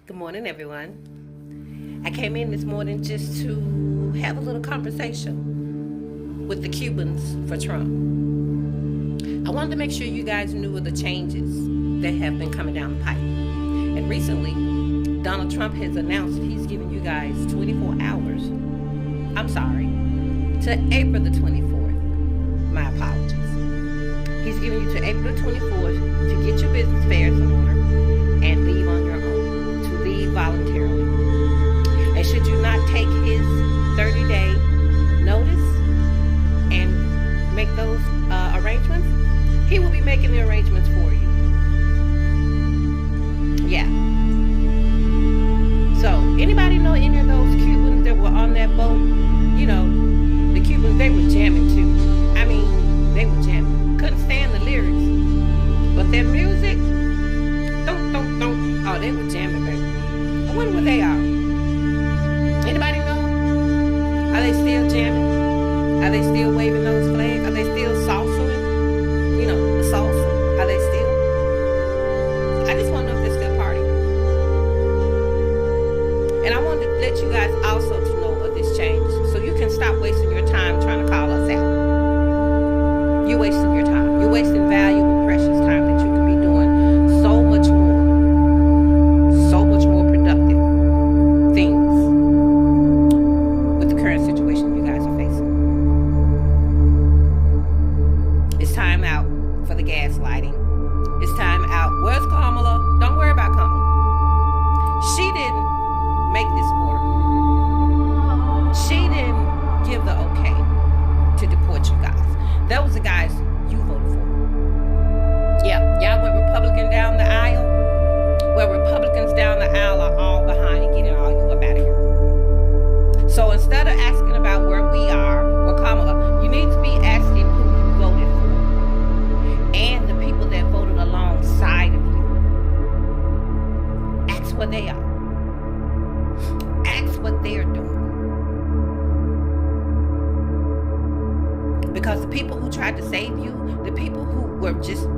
Good morning, everyone. I came in this morning just to have a little conversation with the Cubans for Trump. I wanted to make sure you guys knew of the changes that have been coming down the pipe. And recently, Donald Trump has announced he's giving you guys 24 hours. I'm sorry, to April the 24th. My apologies. He's giving you to April the 24th to get your business affairs in order and leave on your own, to leave voluntarily. And should you not take his 30-day notice and make those arrangements, he will be making the arrangements for you. Yeah. So, anybody know any of those Cubans that were on that boat? You know, the Cubans, they were jamming too. I mean, they were jamming. Couldn't stand the lyrics. But their music, oh, they were jamming, baby. I wonder where they are. Anybody know? Are they still jamming? Are they still waving those flags? Are they still salsaing? You know, the salsa. Are they still? I just want to know if they're still partying. And I wanted to let you guys also to know of this change, so you can stop wasting your time trying to call us out. You're wasting your time. You're wasting valuable, precious time that you could be doing so much more productive things with the current situation you guys are facing. It's time out for the gaslighting. It's time out. Where's Kamala? Don't worry about Kamala. She didn't make this order. She didn't give the okay to deport you guys. That was the guys you voted for. Yeah, y'all went Republican down the aisle. Well, Republicans down the aisle are all behind getting all you up out of here. So instead of asking about where we are or Kamala, you need to be asking who you voted for and the people that voted alongside of you. Ask where they are. Ask what they're doing. Because the people who tried to save you, the people who were just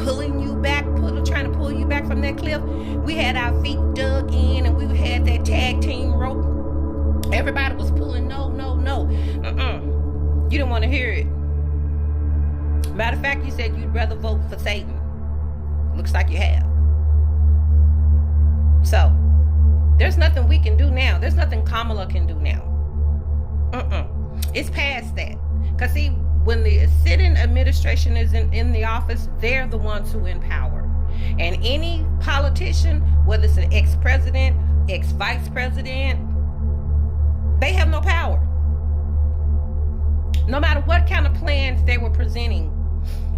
pulling you back, trying to pull you back from that cliff, we had our feet dug in and we had that tag team rope. Everybody was pulling, no. You didn't want to hear it. Matter of fact, you said you'd rather vote for Satan. Looks like you have. So, there's nothing we can do now. There's nothing Kamala can do now. It's past that. Because see, when the sitting administration is in the office, they're the ones who empower. And any politician, whether it's an ex-president, ex-vice president, they have no power. No matter what kind of plans they were presenting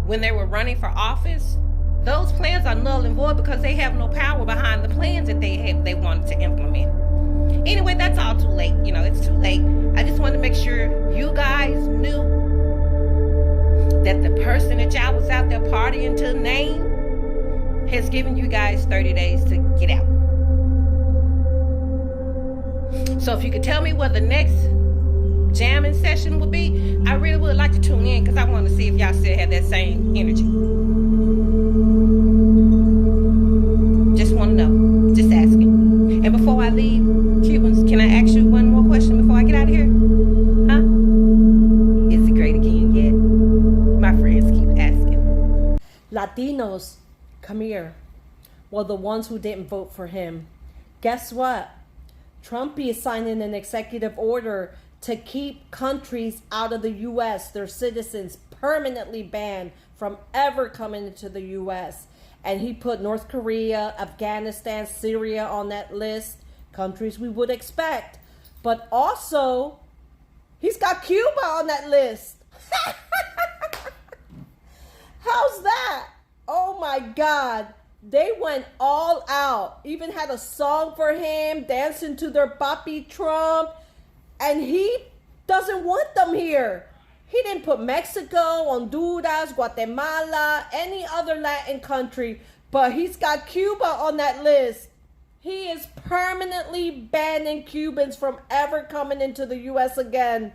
when they were running for office, those plans are null and void because they have no power behind the plans that they wanted to implement. Anyway, that's all too late. You know, it's too late. I just wanted to make sure you guys knew that the person that y'all was out there partying to name has given you guys 30 days to get out. So if you could tell me where the next jamming session would be, I really would like to tune in because I want to see if y'all still have that same energy. Just want to know. Just asking. And before I leave, Cubans, can I ask you one more question before I get out of here? Huh? Is it great again yet? My friends keep asking. Latinos, come here. Well, the ones who didn't vote for him. Guess what? Trump is signing an executive order to keep countries out of the U.S., their citizens permanently banned from ever coming into the U.S. And he put North Korea, Afghanistan, Syria on that list, countries we would expect. But also, he's got Cuba on that list. How's that? Oh my God. They went all out. Even had a song for him, dancing to their Papi Trump. And he doesn't want them here. He didn't put Mexico, Honduras, Guatemala, any other Latin country. But he's got Cuba on that list. He is permanently banning Cubans from ever coming into the U.S. again.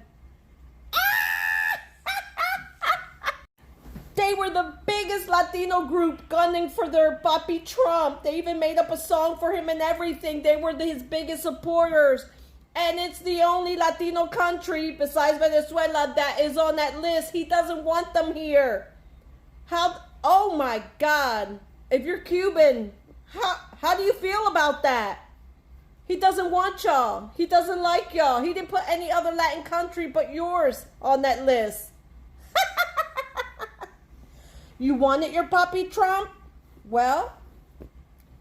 They They were the biggest Latino group gunning for their papi Trump. They even made up a song for him and everything. They were his biggest supporters. And it's the only Latino country besides Venezuela that is on that list. He doesn't want them here. Oh my God. If you're Cuban, how do you feel about that? He doesn't want y'all. He doesn't like y'all. He didn't put any other Latin country but yours on that list. You wanted your papi Trump? Well,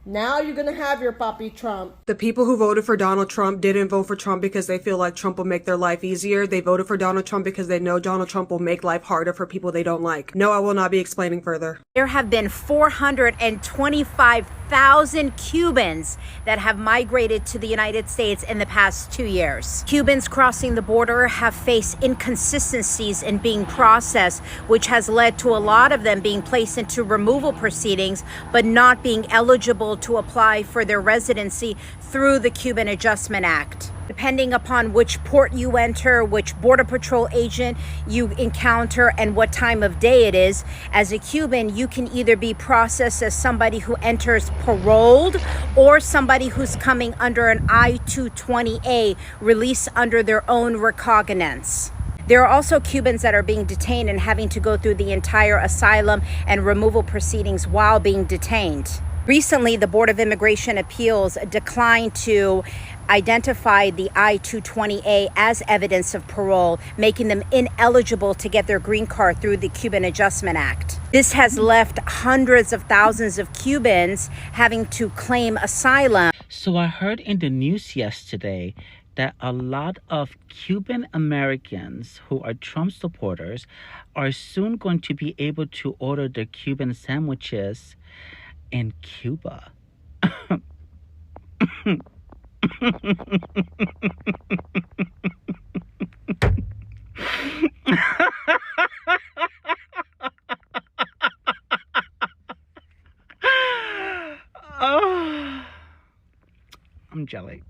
now you're going to have your papi Trump. The people who voted for Donald Trump didn't vote for Trump because they feel like Trump will make their life easier. They voted for Donald Trump because they know Donald Trump will make life harder for people they don't like. No, I will not be explaining further. There have been 425,000 Cubans that have migrated to the United States in the past 2 years. Cubans crossing the border have faced inconsistencies in being processed, which has led to a lot of them being placed into removal proceedings, but not being eligible to apply for their residency through the Cuban Adjustment Act. Depending upon which port you enter, which Border Patrol agent you encounter, and what time of day it is, as a Cuban, you can either be processed as somebody who enters paroled or somebody who's coming under an I-220A, released under their own recognizance. There are also Cubans that are being detained and having to go through the entire asylum and removal proceedings while being detained. Recently, the Board of Immigration Appeals declined to identify the I-220A as evidence of parole, making them ineligible to get their green card through the Cuban Adjustment Act. This has left hundreds of thousands of Cubans having to claim asylum. So I heard in the news yesterday that a lot of Cuban Americans who are Trump supporters are soon going to be able to order their Cuban sandwiches in Cuba. Oh, I'm jelly.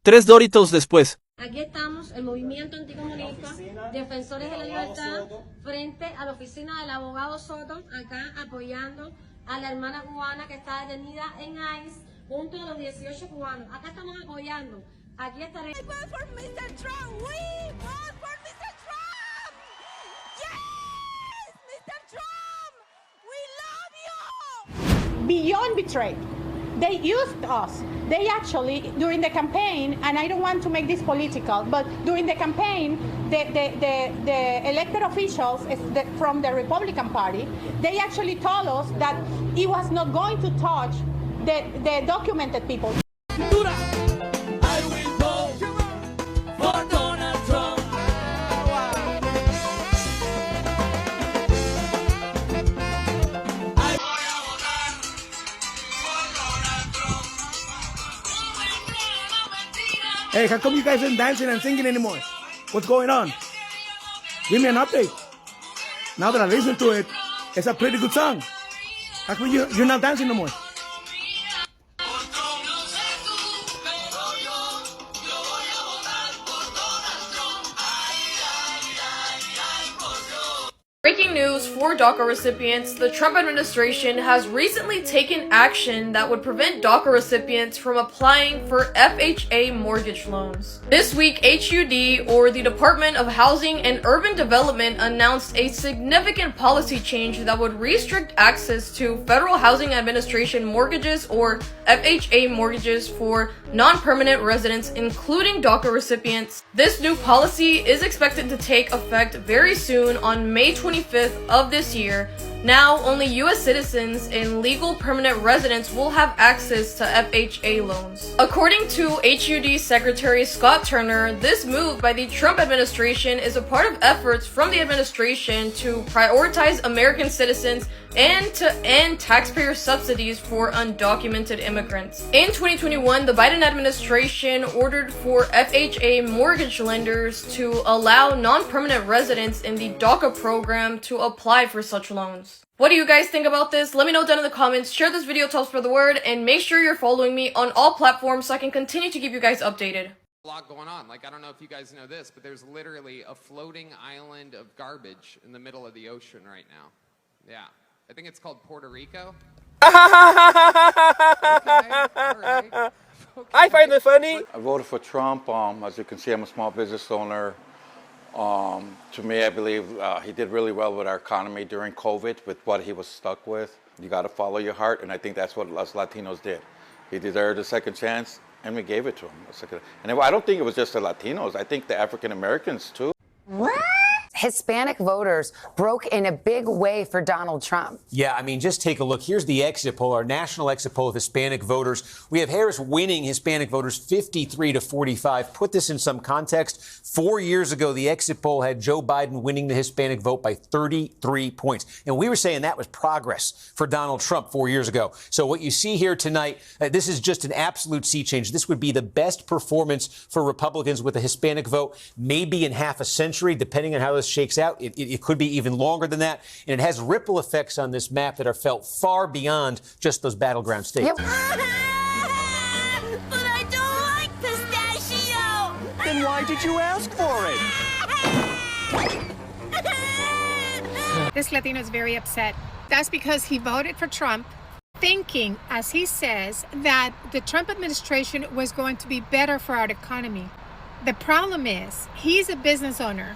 3 Doritos después. Aquí estamos, el movimiento anticomunista, defensores de la libertad, frente a la oficina del abogado Soto, acá apoyando a la hermana cubana que está detenida en ICE, junto a los 18 cubanos. Acá estamos apoyando. Aquí estaremos. We vote for Mr. Trump. We vote for Mr. Trump. Yes, Mr. Trump. We love you. Beyond betrayed. They used us. They actually, during the campaign, and I don't want to make this political, but during the campaign, the elected officials from the Republican Party, they actually told us that he was not going to touch the documented people. I will vote for Donald Trump. Hey, how come you guys aren't dancing and singing anymore? What's going on? Give me an update. Now that I listen to it, it's a pretty good song. How come you're not dancing no more? Breaking news for DACA recipients, the Trump administration has recently taken action that would prevent DACA recipients from applying for FHA mortgage loans. This week, HUD, or the Department of Housing and Urban Development, announced a significant policy change that would restrict access to Federal Housing Administration mortgages, or FHA mortgages, for non-permanent residents, including DACA recipients. This new policy is expected to take effect very soon on May 25th of this year. Now, only U.S. citizens and legal permanent residents will have access to FHA loans. According to HUD Secretary Scott Turner, this move by the Trump administration is a part of efforts from the administration to prioritize American citizens and to end taxpayer subsidies for undocumented immigrants. In 2021, the Biden administration ordered for FHA mortgage lenders to allow non-permanent residents in the DACA program to apply for such loans. What do you guys think about this? Let me know down in the comments. Share this video to help spread the word, and make sure you're following me on all platforms so I can continue to keep you guys updated. A lot going on. Like, I don't know if you guys know this, but there's literally a floating island of garbage in the middle of the ocean right now. Yeah. I think it's called Puerto Rico. Okay, all right. Okay. I find it funny. I voted for Trump. As you can see, I'm a small business owner. To me, I believe he did really well with our economy during COVID with what he was stuck with. You got to follow your heart, and I think that's what us Latinos did. He deserved a second chance, and we gave it to him. And I don't think it was just the Latinos. I think the African Americans, too. What? Hispanic voters broke in a big way for Donald Trump. Yeah, I mean, just take a look. Here's the exit poll, our national exit poll of Hispanic voters. We have Harris winning Hispanic voters 53-45. Put this in some context. 4 years ago, the exit poll had Joe Biden winning the Hispanic vote by 33 points. And we were saying that was progress for Donald Trump 4 years ago. So what you see here tonight, this is just an absolute sea change. This would be the best performance for Republicans with a Hispanic vote, maybe in half a century, depending on how this shakes out. It could be even longer than that. And it has ripple effects on this map that are felt far beyond just those battleground states. But I don't like pistachio. Then why did you ask for it? This Latino is very upset. That's because he voted for Trump, thinking, as he says, that the Trump administration was going to be better for our economy. The problem is, he's a business owner.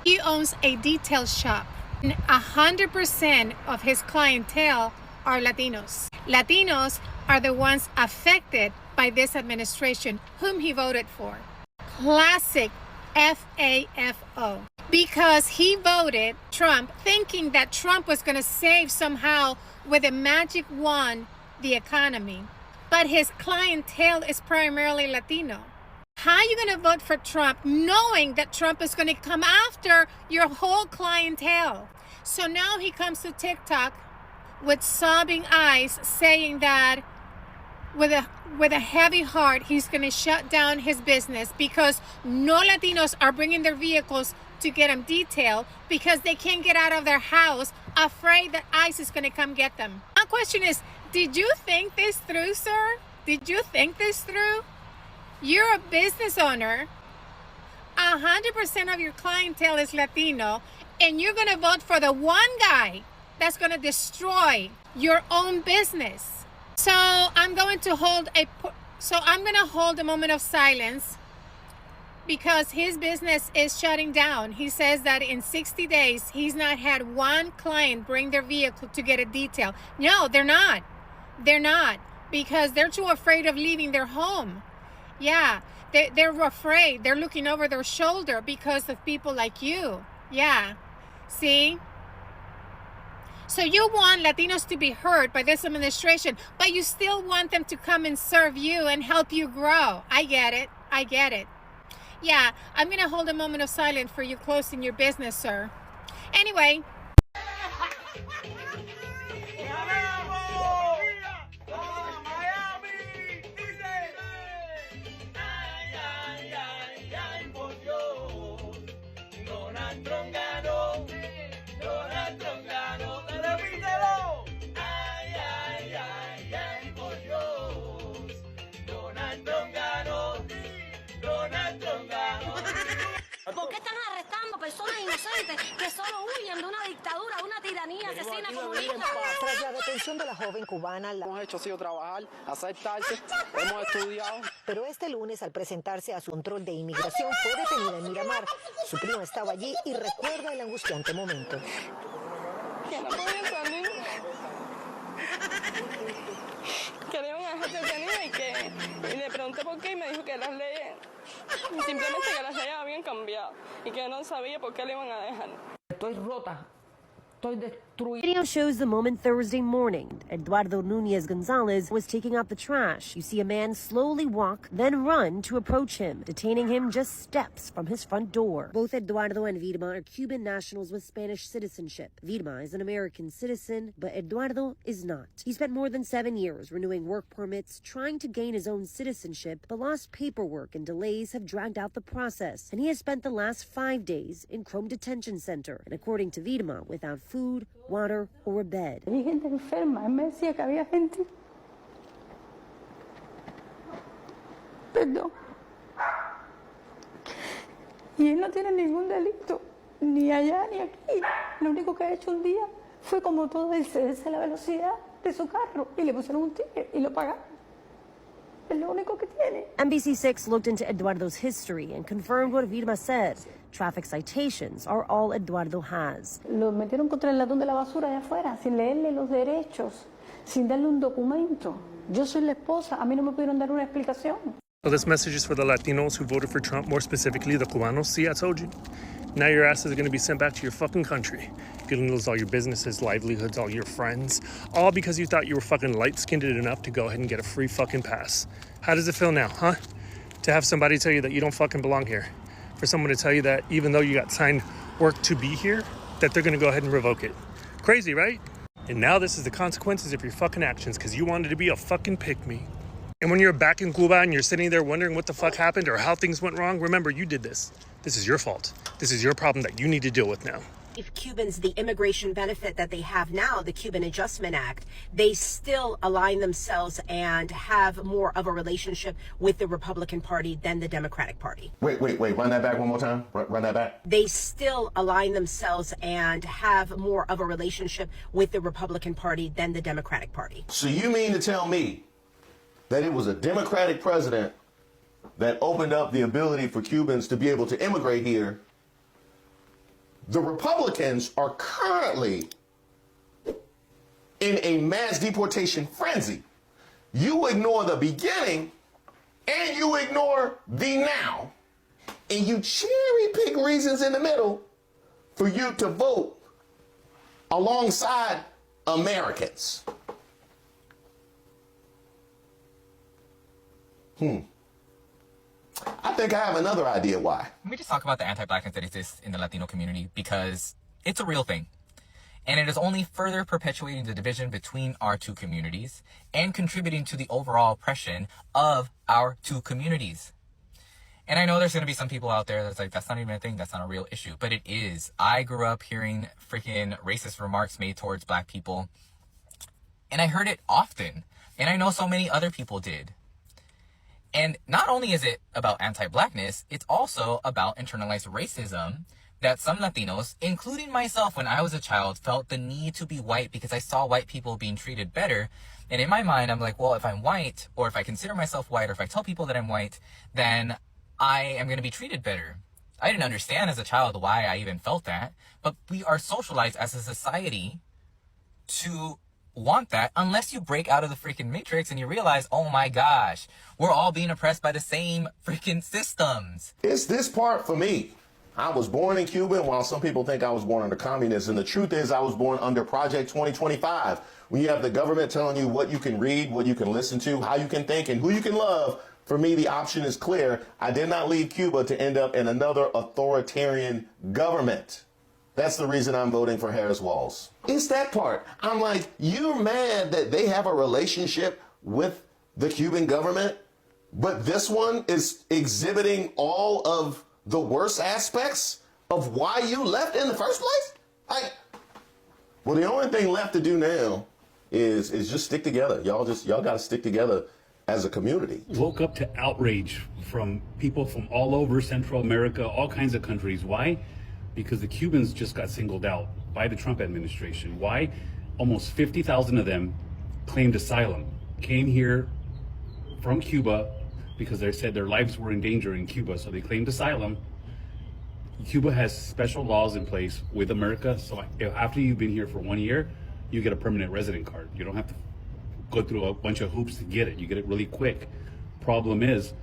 He owns a detail shop. 100% of his clientele are Latinos. Latinos are the ones affected by this administration, whom he voted for. Classic FAFO. Because he voted Trump thinking that Trump was going to save somehow with a magic wand the economy. But his clientele is primarily Latino. How are you going to vote for Trump knowing that Trump is going to come after your whole clientele? So now he comes to TikTok with sobbing eyes saying that with a heavy heart, he's going to shut down his business because no Latinos are bringing their vehicles to get them detailed because they can't get out of their house afraid that ICE is going to come get them. My question is, did you think this through, sir? Did you think this through? You're a business owner. 100% of your clientele is Latino, and you're going to vote for the one guy that's going to destroy your own business. So I'm going to hold a moment of silence because his business is shutting down. He says that in 60 days, he's not had one client bring their vehicle to get a detail. No, they're not. They're not, because they're too afraid of leaving their home. Yeah, they're afraid. They're looking over their shoulder because of people like you. Yeah, see? So you want Latinos to be hurt by this administration, but you still want them to come and serve you and help you grow. I get it. I get it. Yeah, I'm going to hold a moment of silence for you closing your business, sir. Anyway. ¿Por qué están arrestando personas inocentes que solo huyen de una dictadura, una tiranía asesina comunista? Tras la detención de la joven cubana, hemos hecho sido trabajar, aceptarse, hemos estudiado. Pero este lunes, al presentarse a su control de inmigración, fue detenida en Miramar. Su primo estaba allí y recuerda el angustiante momento. Que no podía salir. Que le iban a dejar detenida y le pregunté por qué y me dijo que las leyes, simplemente que las leyes habían cambiado y que no sabía por qué le iban a dejar. Estoy rota. Video shows the moment Thursday morning. Eduardo Nunez Gonzalez was taking out the trash. You see a man slowly walk, then run to approach him, detaining him just steps from his front door. Both Eduardo and Vilma are Cuban nationals with Spanish citizenship. Vilma is an American citizen, but Eduardo is not. He spent more than 7 years renewing work permits, trying to gain his own citizenship, but lost paperwork and delays have dragged out the process, and he has spent the last 5 days in Chrome Detention Center, and according to Vilma, without food, water, or a bed. Hay gente enferma, él me decía que había gente. Perdón. Y él no tiene ningún delito, ni allá ni aquí. Lo único que ha hecho un día fue como todo excederse la velocidad de su carro y le pusieron un ticket y lo pagaron. Es lo único que tiene. NBC6 looked into Eduardo's history and confirmed what Vilma said. Traffic citations are all Eduardo has. Lo metieron contra el latón de la basura de afuera, sin leerle los derechos, sin darle un documento. Yo soy la esposa, a mí no me pudieron dar una explicación. So this message is for the Latinos who voted for Trump, more specifically the Cubanos. See, I told you. Now your asses are going to be sent back to your fucking country. You're going to lose all your businesses, livelihoods, all your friends, all because you thought you were fucking light-skinned enough to go ahead and get a free fucking pass. How does it feel now, huh? To have somebody tell you that you don't fucking belong here. For someone to tell you that even though you got signed work to be here, that they're going to go ahead and revoke it. Crazy, right? And now this is the consequences of your fucking actions because you wanted to be a fucking pick-me. And when you're back in Cuba and you're sitting there wondering what the fuck happened or how things went wrong, remember, you did this. This is your fault. This is your problem that you need to deal with now. If Cubans the immigration benefit that they have now, the Cuban Adjustment Act, they still align themselves and have more of a relationship with the Republican Party than the Democratic Party. Wait, run that back one more time. Run that back. They still align themselves and have more of a relationship with the Republican Party than the Democratic Party. So you mean to tell me that it was a Democratic president that opened up the ability for Cubans to be able to immigrate here? The Republicans are currently in a mass deportation frenzy. You ignore the beginning and you ignore the now, and you cherry pick reasons in the middle for you to vote alongside Americans. I think I have another idea why. Let me just talk about the anti-blackness that exists in the Latino community because it's a real thing. And it is only further perpetuating the division between our two communities and contributing to the overall oppression of our two communities. And I know there's going to be some people out there that's like, that's not even a thing, that's not a real issue. But it is. I grew up hearing freaking racist remarks made towards black people. And I heard it often. And I know so many other people did. And not only is it about anti-blackness, it's also about internalized racism that some Latinos, including myself when I was a child, felt the need to be white because I saw white people being treated better. And in my mind, I'm like, well, if I'm white, or if I consider myself white, or if I tell people that I'm white, then I am going to be treated better. I didn't understand as a child why I even felt that, but we are socialized as a society to want that unless you break out of the freaking matrix and you realize, oh my gosh, we're all being oppressed by the same freaking systems. It's this part for me. I was born in Cuba, while some people think I was born under communists. And the truth is I was born under Project 2025. When you have the government telling you what you can read, what you can listen to, how you can think, and who you can love, for me, the option is clear. I did not leave Cuba to end up in another authoritarian government. That's the reason I'm voting for Harris Walls. It's that part. I'm like, you're mad that they have a relationship with the Cuban government, but this one is exhibiting all of the worst aspects of why you left in the first place? Well, the only thing left to do now is just stick together. Y'all got to stick together as a community. Woke up to outrage from people from all over Central America, all kinds of countries. Why? Because the Cubans just got singled out by the Trump administration. Why? Almost 50,000 of them claimed asylum, came here from Cuba because they said their lives were in danger in Cuba, so they claimed asylum. Cuba has special laws in place with America, so after you've been here for 1 year, you get a permanent resident card. You don't have to go through a bunch of hoops to get it. You get it really quick. Problem is,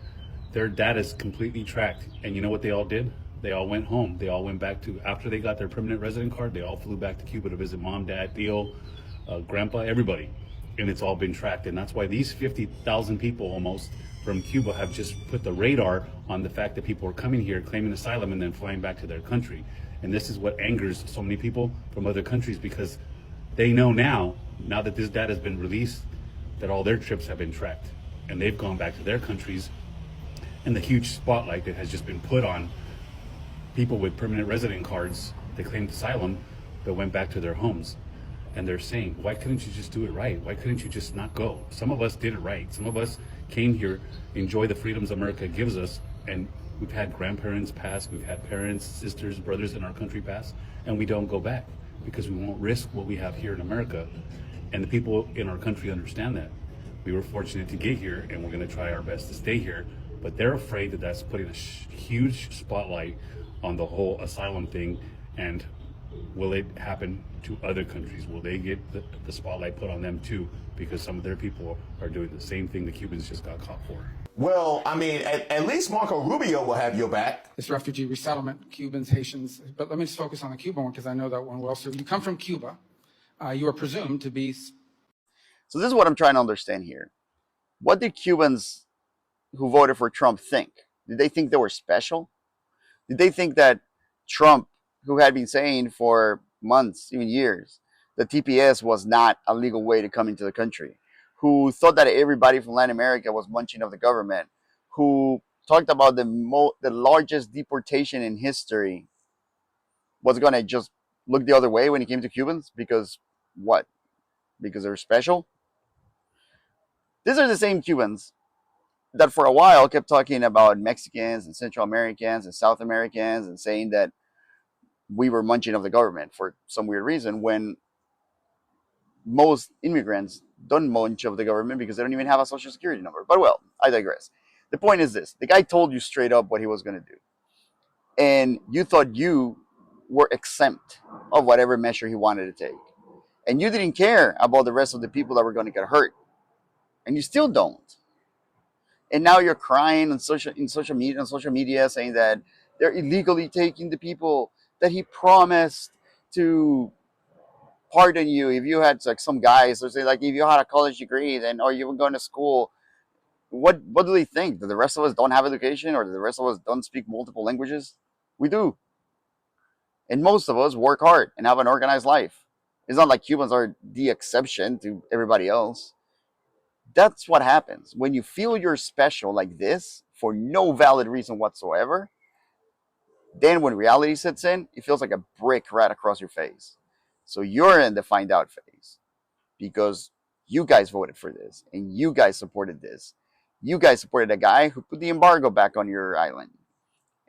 their data is completely tracked, and you know what they all did? They all went home. They all went back to, after they got their permanent resident card, they all flew back to Cuba to visit mom, dad, Theo, grandpa, everybody. And it's all been tracked. And that's why these 50,000 people almost from Cuba have just put the radar on the fact that people are coming here, claiming asylum, and then flying back to their country. And this is what angers so many people from other countries, because they know now that this data has been released, that all their trips have been tracked. And they've gone back to their countries. And the huge spotlight that has just been put on people with permanent resident cards, they claimed asylum, but went back to their homes. And they're saying, why couldn't you just do it right? Why couldn't you just not go? Some of us did it right. Some of us came here, enjoy the freedoms America gives us, and We've had grandparents pass, we've had parents, sisters, brothers in our country pass, and we don't go back because we won't risk what we have here in America. And the people in our country understand that. We were fortunate to get here, and we're going to try our best to stay here, but they're afraid that that's putting a huge spotlight on the whole asylum thing. And will it happen to other countries? Will they get the spotlight put on them too? Because some of their people are doing the same thing the Cubans just got caught for. Well, I mean, at least Marco Rubio will have your back. This refugee resettlement, Cubans, Haitians, but let me just focus on the Cuban one because I know that one well. So you come from Cuba, you are presumed to be. So this is what I'm trying to understand here. What did Cubans who voted for Trump think? Did they think they were special? Did they think that Trump, who had been saying for months, even years, that TPS was not a legal way to come into the country, who thought that everybody from Latin America was munching of the government, who talked about the largest deportation in history, was going to just look the other way when it came to Cubans? Because what? Because they're special? These are the same Cubans that for a while kept talking about Mexicans and Central Americans and South Americans and saying that we were munching of the government for some weird reason, when most immigrants don't munch of the government because they don't even have a social security number. But well, I digress. The point is this. The guy told you straight up what he was going to do. And you thought you were exempt of whatever measure he wanted to take. And you didn't care about the rest of the people that were going to get hurt. And you still don't. And now you're crying on social media saying that they're illegally taking the people, that he promised to pardon you if you had, like, some guys, or say, like, if you had a college degree, then, or you were going to school. What do they think? That the rest of us don't have education, or that the rest of us don't speak multiple languages? We do. And most of us work hard and have an organized life. It's not like Cubans are the exception to everybody else. That's what happens. When you feel you're special like this, for no valid reason whatsoever, then when reality sets in, it feels like a brick right across your face. So you're in the find out phase because you guys voted for this and you guys supported this. You guys supported a guy who put the embargo back on your island.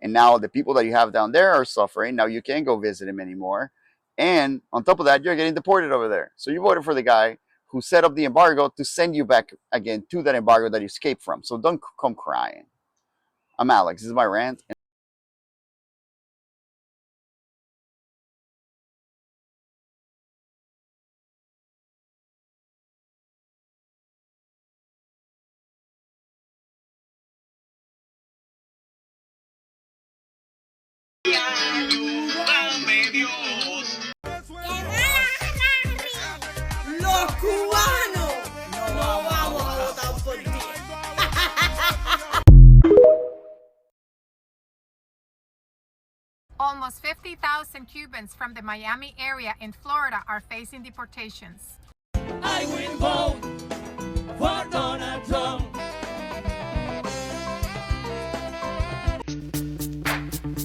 And now the people that you have down there are suffering. Now you can't go visit him anymore. And on top of that, you're getting deported over there. So you voted for the guy who set up the embargo to send you back again to that embargo that you escaped from. So don't come crying. I'm Alex. This is my rant. Los cubanos no vamos a votar por ti. Almost 50,000 Cubans from the Miami area in Florida are facing deportations. I will vote for Donald Trump.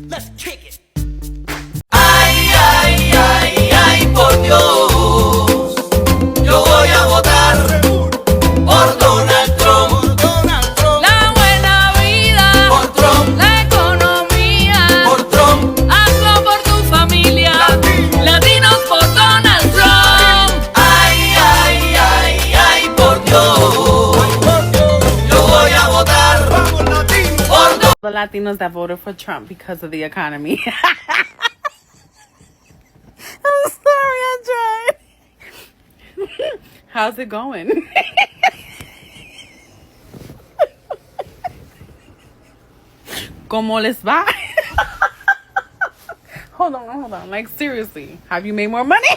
Let's kick it. Ay, ay, ay, ay, por Dios. Yo voy a votar por Donald Trump. La buena vida por Trump. La economía por Trump. Hazlo por tu familia. Latinos por Donald Trump. Ay, ay, ay, ay, por Dios. Yo voy a votar por the Latinos that voted for Trump because of the economy. I'm sorry, I tried. How's it going? ¿Cómo les va? Hold on. Like, seriously, have you made more money?